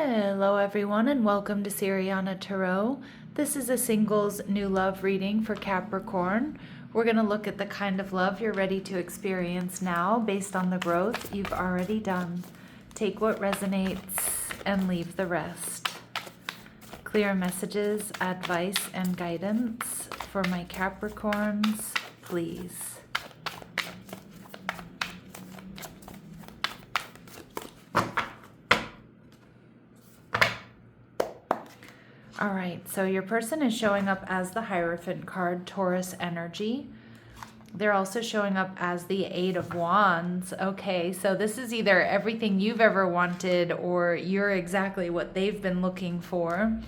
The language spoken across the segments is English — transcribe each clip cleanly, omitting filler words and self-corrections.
Hello everyone and welcome to Siriana Tarot. This is a singles new love reading for Capricorn. We're going to look at the kind of love you're ready to experience now based on the growth you've already done. Take what resonates and leave the rest. Clear messages, advice, and guidance for my Capricorns, please. All right, so your person is showing up as the Hierophant card, Taurus energy. They're also showing up as the Eight of Wands. Okay, so this is either everything you've ever wanted or you're exactly what they've been looking for.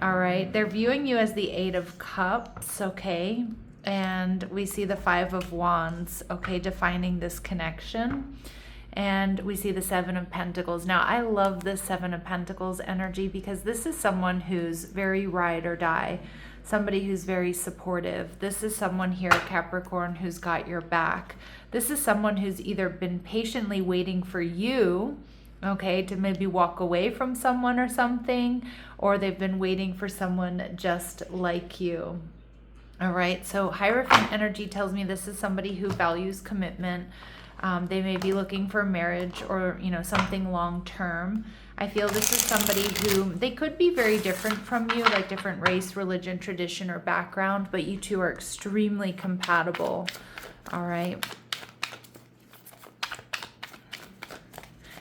All right, they're viewing you as the Eight of Cups, okay? And we see the Five of Wands, okay, defining this connection. And we see the Seven of Pentacles. Now, I love this Seven of Pentacles energy because this is someone who's very ride or die, somebody who's very supportive. This is someone here, Capricorn, who's got your back. This is someone who's either been patiently waiting for you, okay, to maybe walk away from someone or something, or they've been waiting for someone just like you. All right, so Hierophant energy tells me this is somebody who values commitment. They may be looking for marriage or, something long-term. I feel this is somebody who, they could be very different from you, like different race, religion, tradition, or background, but you two are extremely compatible. All right.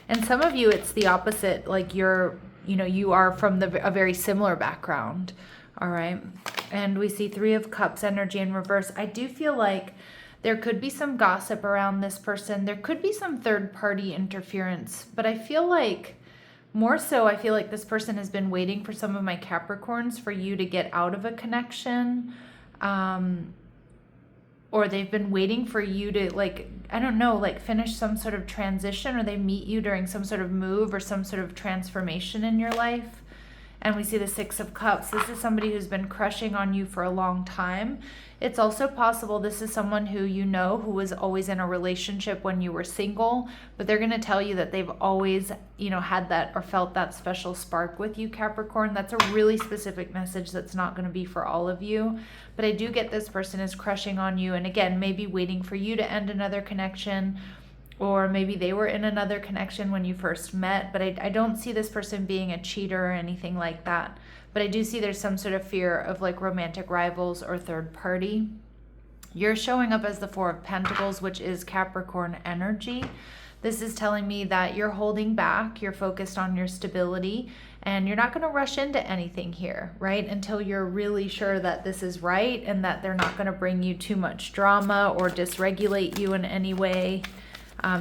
And some of you, it's the opposite, like you are from a very similar background. All right. And we see Three of Cups energy in reverse. I do feel like there could be some gossip around this person. There could be some third-party interference, but I feel like, more so, I feel like this person has been waiting for some of my Capricorns for you to get out of a connection, or they've been waiting for you to, finish some sort of transition, or they meet you during some sort of move or some sort of transformation in your life. And we see the Six of Cups. This is somebody who's been crushing on you for a long time. It's also possible this is someone who who was always in a relationship when you were single, but they're going to tell you that they've always, had that or felt that special spark with you, Capricorn. That's a really specific message that's not going to be for all of you. But I do get this person is crushing on you, and again, maybe waiting for you to end another connection, or maybe they were in another connection when you first met, but I don't see this person being a cheater or anything like that. But I do see there's some sort of fear of like romantic rivals or third party. You're showing up as the Four of Pentacles, which is Capricorn energy. This is telling me that you're holding back, you're focused on your stability, and you're not going to rush into anything here, right? Until you're really sure that this is right and that they're not going to bring you too much drama or dysregulate you in any way.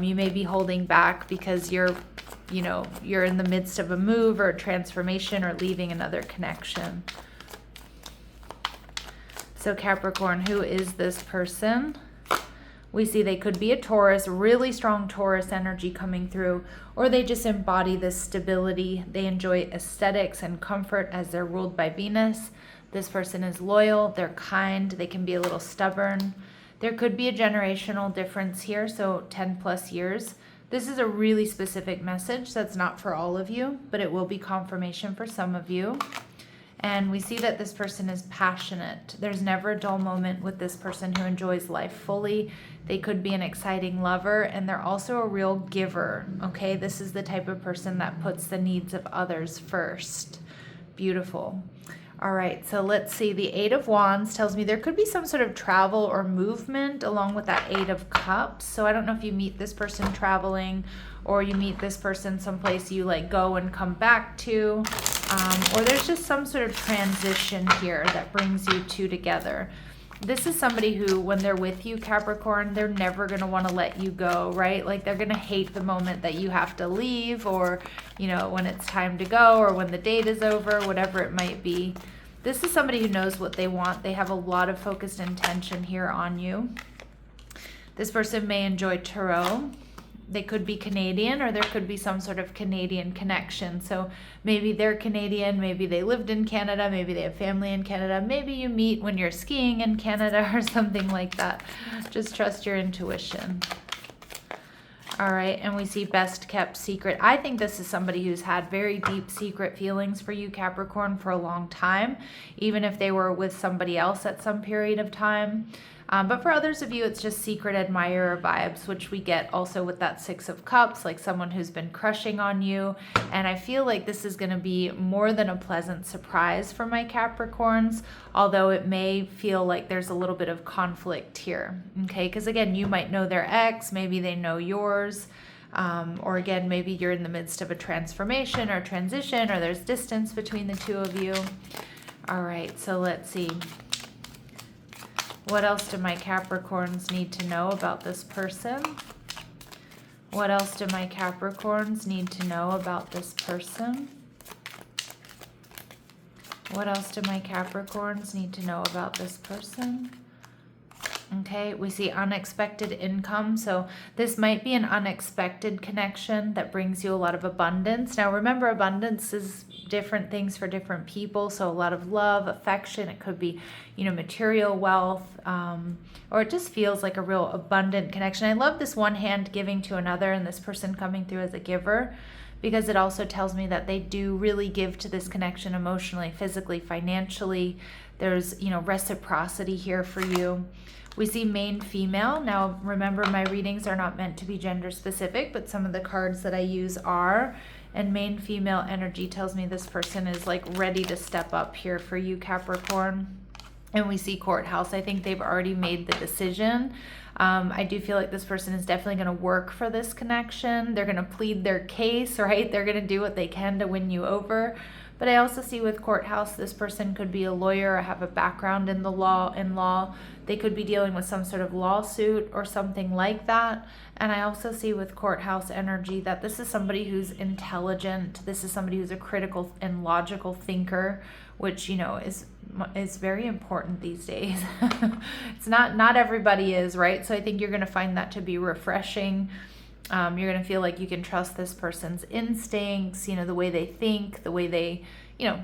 You may be holding back because you're in the midst of a move or a transformation or leaving another connection. So Capricorn, who is this person? We see they could be a Taurus, really strong Taurus energy coming through, or they just embody this stability. They enjoy aesthetics and comfort as they're ruled by Venus. This person is loyal, they're kind, they can be a little stubborn. There could be a generational difference here, so 10 plus years. This is a really specific message that's not for all of you, but it will be confirmation for some of you. And we see that this person is passionate. There's never a dull moment with this person who enjoys life fully. They could be an exciting lover, and they're also a real giver, okay? This is the type of person that puts the needs of others first. Beautiful. All right, so let's see. The Eight of Wands tells me there could be some sort of travel or movement along with that Eight of Cups. So I don't know if you meet this person traveling or you meet this person someplace you go and come back to, or there's just some sort of transition here that brings you two together. This is somebody who, when they're with you, Capricorn, they're never going to want to let you go, right? Like they're going to hate the moment that you have to leave, or, when it's time to go, or when the date is over, whatever it might be. This is somebody who knows what they want. They have a lot of focused intention here on you. This person may enjoy tarot. They could be Canadian, or there could be some sort of Canadian connection. So maybe they're Canadian, maybe they lived in Canada, maybe they have family in Canada, maybe you meet when you're skiing in Canada or something like that. Just trust your intuition. All right, and we see best kept secret. I think this is somebody who's had very deep secret feelings for you, Capricorn, for a long time, even if they were with somebody else at some period of time. But for others of you, it's just secret admirer vibes, which we get also with that Six of Cups, like someone who's been crushing on you. And I feel like this is going to be more than a pleasant surprise for my Capricorns, although it may feel like there's a little bit of conflict here, okay? Because again, you might know their ex, maybe they know yours. Or again, maybe you're in the midst of a transformation or transition, or there's distance between the two of you. All right, so let's see. What else do my Capricorns need to know about this person? What else do my Capricorns need to know about this person? What else do my Capricorns need to know about this person? Okay, we see unexpected income. So this might be an unexpected connection that brings you a lot of abundance. Now remember, abundance is different things for different people. So a lot of love, affection, it could be, you know, material wealth, or it just feels like a real abundant connection. I love this one hand giving to another and this person coming through as a giver, because it also tells me that they do really give to this connection emotionally, physically, financially. There's, you know, reciprocity here for you. We see main female. Now, remember, my readings are not meant to be gender specific, but some of the cards that I use are. And main female energy tells me this person is like ready to step up here for you, Capricorn. And we see courthouse. I think they've already made the decision. I do feel like this person is definitely going to work for this connection. They're going to plead their case, right? They're going to do what they can to win you over. But I also see with courthouse, this person could be a lawyer or have a background in the law. They could be dealing with some sort of lawsuit or something like that. And I also see with courthouse energy that this is somebody who's intelligent. This is somebody who's a critical and logical thinker, which, you know, is very important these days. It's not everybody is, right? So I think you're going to find that to be refreshing. You're going to feel like you can trust this person's instincts, you know, the way they think, the way they, you know,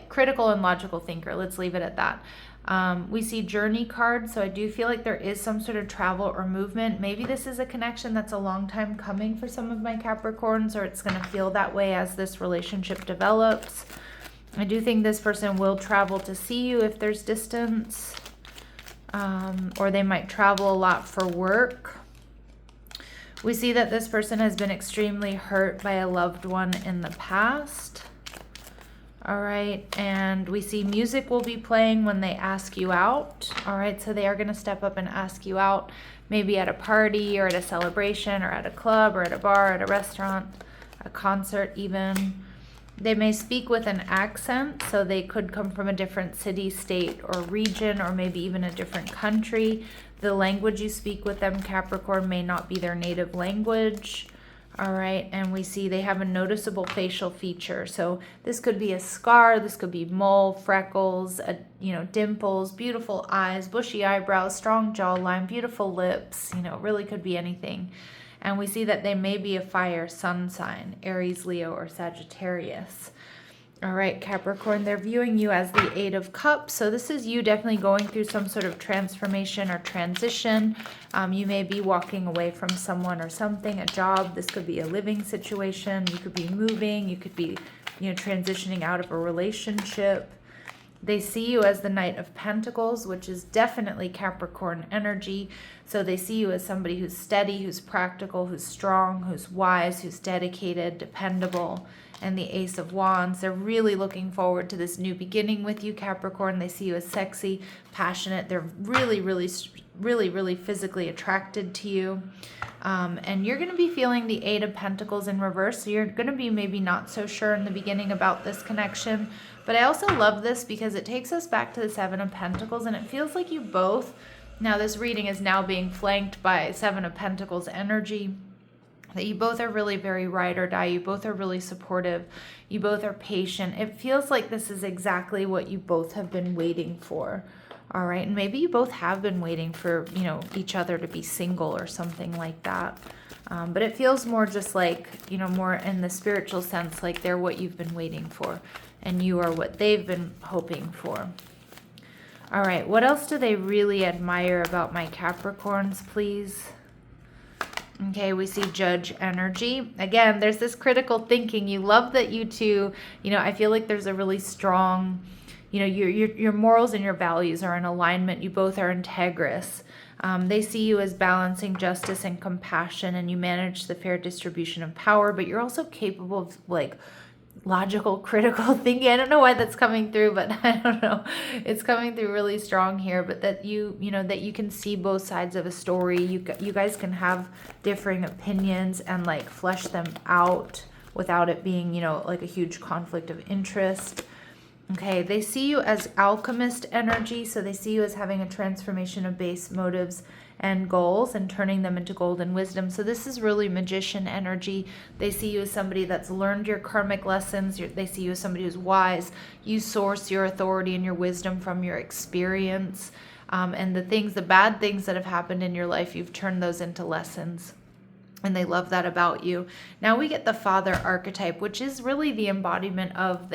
critical and logical thinker. Let's leave it at that. We see journey card. So I do feel like there is some sort of travel or movement. Maybe this is a connection that's a long time coming for some of my Capricorns, or it's going to feel that way as this relationship develops. I do think this person will travel to see you if there's distance, or they might travel a lot for work. We see that this person has been extremely hurt by a loved one in the past. All right, and we see music will be playing when they ask you out. All right, so they are going to step up and ask you out, maybe at a party or at a celebration or at a club or at a bar, at a restaurant, a concert even. They may speak with an accent, so they could come from a different city, state, or region, or maybe even a different country. The language you speak with them, Capricorn, may not be their native language. All right, and we see they have a noticeable facial feature. So this could be a scar, this could be mole, freckles, dimples, beautiful eyes, bushy eyebrows, strong jawline, beautiful lips. You know, it really could be anything. And we see that they may be a fire sun sign, Aries, Leo, or Sagittarius. All right, Capricorn, they're viewing you as the Eight of Cups. So this is you definitely going through some sort of transformation or transition. You may be walking away from someone or something, a job. This could be a living situation. You could be moving. You could be, transitioning out of a relationship. They see you as the Knight of Pentacles, which is definitely Capricorn energy. So they see you as somebody who's steady, who's practical, who's strong, who's wise, who's dedicated, dependable. And the Ace of Wands, they're really looking forward to this new beginning with you, Capricorn. They see you as sexy, passionate. They're really, really, really, really physically attracted to you. And you're going to be feeling the Eight of Pentacles in reverse. So you're going to be maybe not so sure in the beginning about this connection. But I also love this because it takes us back to the Seven of Pentacles. And it feels like you both, now this reading is now being flanked by Seven of Pentacles energy, that you both are really very ride or die. You both are really supportive. You both are patient. It feels like this is exactly what you both have been waiting for. All right. And maybe you both have been waiting for, each other to be single or something like that. But it feels more just like, more in the spiritual sense, like they're what you've been waiting for and you are what they've been hoping for. All right. What else do they really admire about my Capricorns, please? Okay, we see Judge energy. Again, there's this critical thinking. You love that you two, I feel like there's a really strong, your morals and your values are in alignment. You both are integrous. They see you as balancing justice and compassion, and you manage the fair distribution of power, but you're also capable of like logical, critical thinking. I don't know why that's coming through, but I don't know. It's coming through really strong here, but that that you can see both sides of a story. You guys can have differing opinions and like flesh them out without it being, like a huge conflict of interest. Okay, they see you as alchemist energy, so they see you as having a transformation of base motives and goals and turning them into golden wisdom. So this is really magician energy. They see you as somebody that's learned your karmic lessons. They see you as somebody who's wise. You source your authority and your wisdom from your experience. And the bad things that have happened in your life, you've turned those into lessons. And they love that about you. Now we get the father archetype, which is really the embodiment of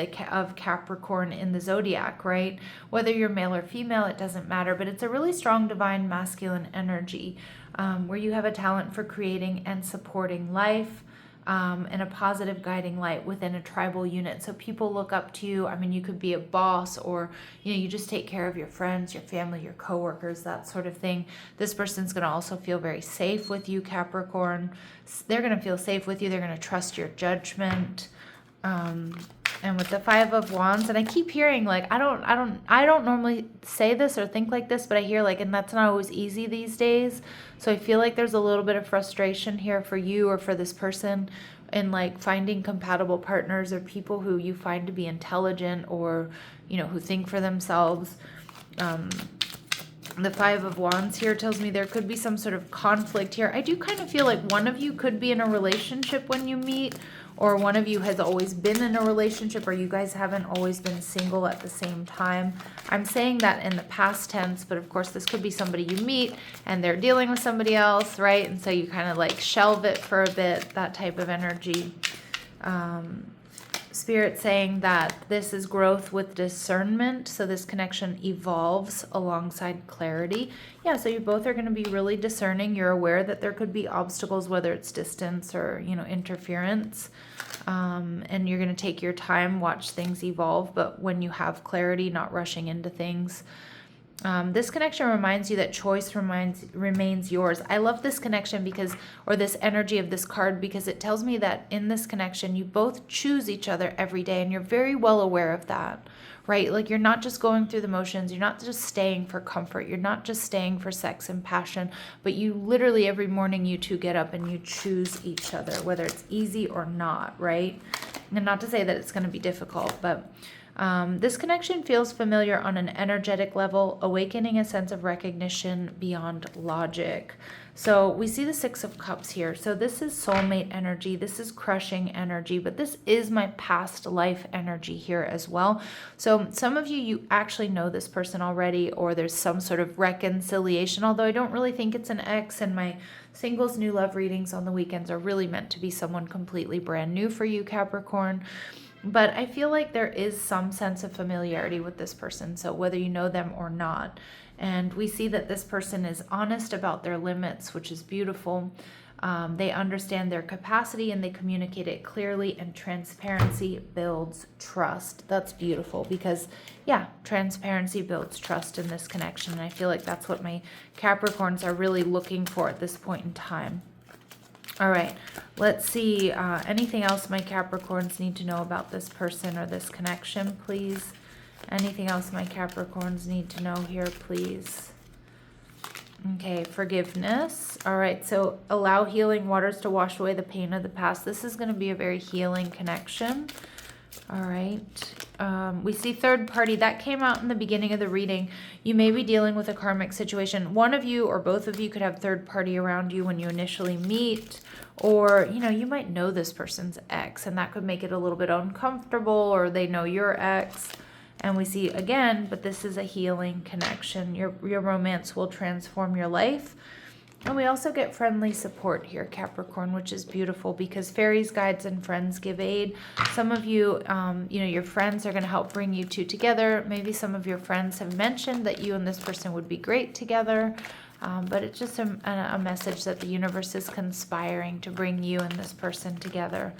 Capricorn in the zodiac, right? Whether you're male or female, it doesn't matter, but it's a really strong divine masculine energy where you have a talent for creating and supporting life. And a positive guiding light within a tribal unit. So people look up to you. I mean, you could be a boss, or, you just take care of your friends, your family, your coworkers, that sort of thing. This person's going to also feel very safe with you, Capricorn. They're going to feel safe with you. They're going to trust your judgment. And with the 5 of Wands, and I keep hearing like, I don't normally say this or think like this, but I hear like, and that's not always easy these days. So I feel like there's a little bit of frustration here for you or for this person in like finding compatible partners or people who you find to be intelligent or, who think for themselves. The 5 of Wands here tells me there could be some sort of conflict here. I do kind of feel like one of you could be in a relationship when you meet, or one of you has always been in a relationship, or you guys haven't always been single at the same time. I'm saying that in the past tense, but of course this could be somebody you meet and they're dealing with somebody else, right? And so you kind of like shelve it for a bit, that type of energy. Spirit saying that this is growth with discernment. So this connection evolves alongside clarity. Yeah, so you both are going to be really discerning. You're aware that there could be obstacles, whether it's distance or, interference. And you're going to take your time, watch things evolve. But when you have clarity, not rushing into things. This connection reminds you that choice remains yours. I love this connection or this energy of this card, because it tells me that in this connection, you both choose each other every day, and you're very well aware of that, right? Like you're not just going through the motions. You're not just staying for comfort. You're not just staying for sex and passion, but you literally every morning you two get up and you choose each other, whether it's easy or not, right? And not to say that it's going to be difficult, but this connection feels familiar on an energetic level, awakening a sense of recognition beyond logic. So we see the 6 of Cups here. So this is soulmate energy. This is crushing energy, but this is my past life energy here as well. So some of you actually know this person already, or there's some sort of reconciliation, although I don't really think it's an ex, and my singles new love readings on the weekends are really meant to be someone completely brand new for you, Capricorn. But I feel like there is some sense of familiarity with this person, so whether you know them or not. And we see that this person is honest about their limits, which is beautiful. They understand their capacity and they communicate it clearly, and transparency builds trust. That's beautiful because, yeah, transparency builds trust in this connection. And I feel like that's what my Capricorns are really looking for at this point in time. All right, let's see. Anything else my Capricorns need to know about this person or this connection, please? Anything else my Capricorns need to know here, please? Okay, forgiveness. All right, so allow healing waters to wash away the pain of the past. This is going to be a very healing connection. All right. We see third party. That came out in the beginning of the reading. You may be dealing with a karmic situation. One of you or both of you could have third party around you when you initially meet, or, you might know this person's ex, and that could make it a little bit uncomfortable, or they know your ex. And we see again, but this is a healing connection. Your romance will transform your life. And we also get friendly support here, Capricorn, which is beautiful because fairies, guides, and friends give aid. Some of you, your friends are going to help bring you two together. Maybe some of your friends have mentioned that you and this person would be great together. But it's just a message that the universe is conspiring to bring you and this person together.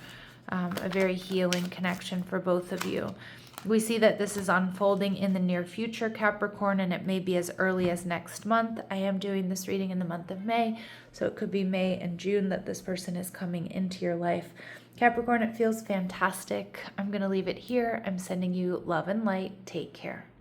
A very healing connection for both of you. We see that this is unfolding in the near future, Capricorn, and it may be as early as next month. I am doing this reading in the month of May, so it could be May and June that this person is coming into your life. Capricorn, it feels fantastic. I'm going to leave it here. I'm sending you love and light. Take care.